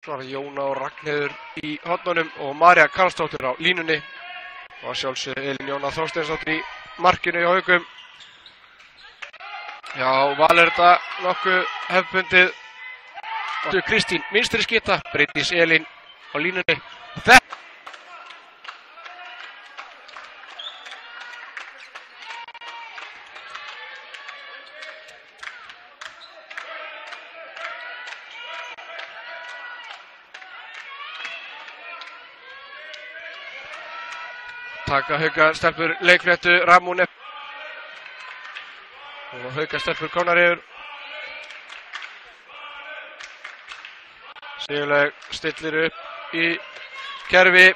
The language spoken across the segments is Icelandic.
Svo Jóna og Ragnheiður í hornunum og María Karlsdóttir á línunni. Og sjálfsögðu Elín Jóna Þorsteinsdóttir í markinu hjá Haukum. Já, valur þetta nokkuð hefðbundið. Kristín vinstri skytta, Bryndís Elín á línunni. Taka Haukastelpur leikfléttu Ramúne og Haukastelpur komnar yfir. Sigurlaug stillir upp í kerfi.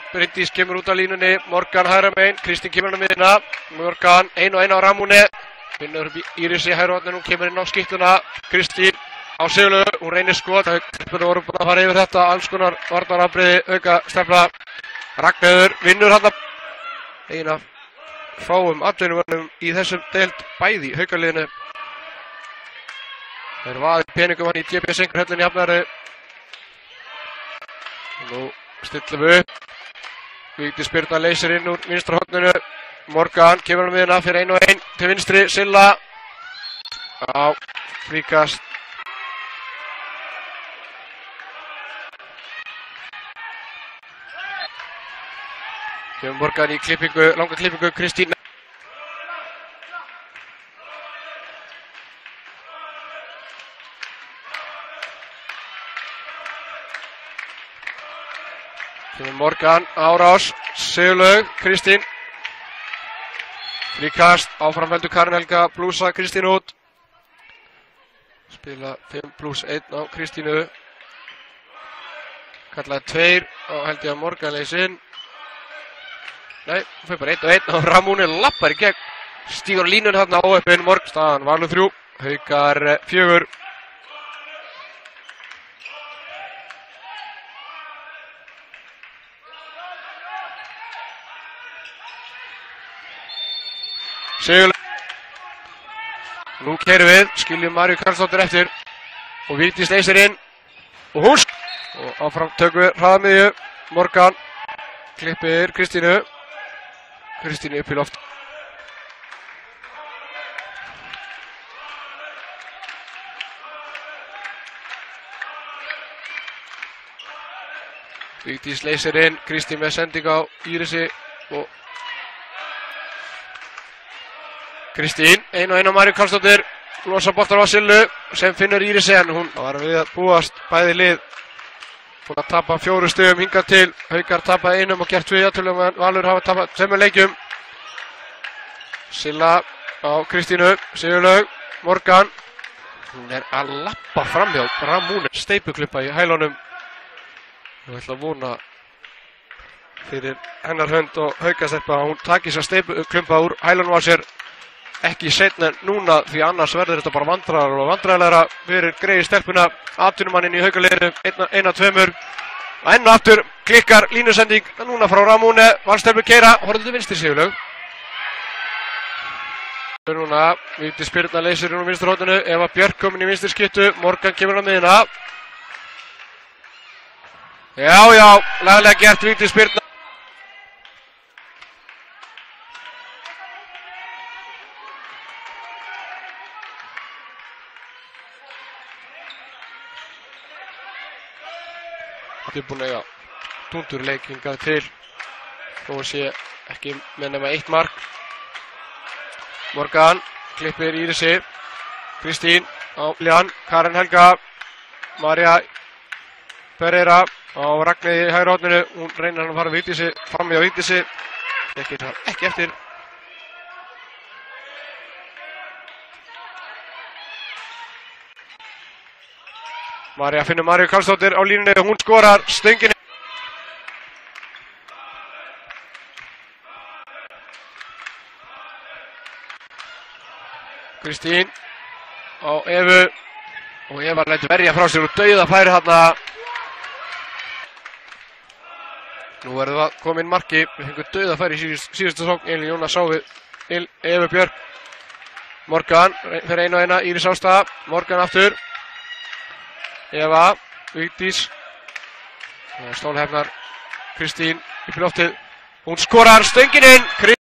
Bryndís kemur út á línunni. Morgan hægra megin. Kristín kemur á miðjuna. Morgan 1-1 á Ramúne. Finnur upp í Írisi hægra horninu. Hún kemur inn á skýttuna. Kristín á Sigurlaug. Hún reynir skot. Haukastelpur voru búin að fara yfir þetta. Alls konar varnarafbrigði Haukastelpna. Ragnheiður vinnur hann einn af fáum atvinnumönnum í þessum deild bæði Haukaliðinu. Þeir vaði peningum hann í DB Singrhöllinni Hafnarfirði. Nú stillum við upp. Vigdís Birna leysir inn úr vinstra horninu. Morgan kemur á miðjuna fyrir 1-1 til vinstri. Silla á fríkast. Kemur Morgan í klippingu, langa klippingu, Kristín. Kemur Morgan, árás, Sigurlaug, Kristín. Fríkast, áframveldu Karin Helga, blúsa Kristín út. Spila 5+1 á Kristínu. Kallaði 2 og held ég að Morgan leys inn. Nei, hún fyrir bara 1-1 og Ramúne lappar í gegn. Stígur línun hérna á óöppin. Staðan Valur 3, Haukar 4. Sigurlaug. Nú keyrum við, skiljum Maríu Karlsdóttir eftir og Vigdís leysir inn og hún og áfram tökum við hraðamiðju. Morgan klippir Kristínu. Kristínu upp í loft. Vigdís leysir inn, Kristín með sending á Írisi og Kristín, 1-1 á Maríu Karlsdóttir, losa boltar á Sillu sem finnur Írisi en hún var við að búast bæði lið. Búin að tapa 4 stigum hingað til. Haukar tapaði 1 og gert 2 jafntefli en Valur hafa tapað 2 leikjum. Silla á Kristínu, Sigurlaug, Morgan. Hún að lappa framhjá Ramúne, steypuklippa í hælunum. Ég ætla að vona fyrir hennar hönd og Haukastelpa að hún taki sér steypuklippa úr hælunum á sér. Ekki seinna en núna því annars verður þetta bara vandræðalegra fyrir greiði stelpuna. Atvinnumanninn í Haukaliðinu 1-2 og enn og aftur klikkar línusending núna frá Ramúne. Valstelpur keyra, horfðu til vinstri Sigurlaug. Núna Vigdís Birna leysir hún á vinstri horninu. Eva Björk komin í vinstri skyttu. Morgan kemur á miðjuna. Já, laglega gert Vigdís Birna. Þið er búin að eiga dúndurleik hingað til þó að sé ekki með nema 1 mark. Morgan klippir Írisi. Kristín á Ljan. Karin Helga. María Pereira á Ragnheiði í hægra horninu. Hún reynir hann að fara Vigdísi, fram með Vigdísi. Ekki eftir. María finnur Maríu Karlsdóttir á línunni og hún skorar stöngin. Kristín á Evu og Eva lætur verja frá sér og dauðafæri þarna. Nú verður það komin marki. Við fengum dauðafæri í síðustu sókn. Elín Jóna sá við Evu Björk. Morgan fyrir 1-1. Íris Ásta. Morgan aftur. Eva, Vigdís, Stólhefnar Kristín upp í loftið. Hún skorar stöngin inn.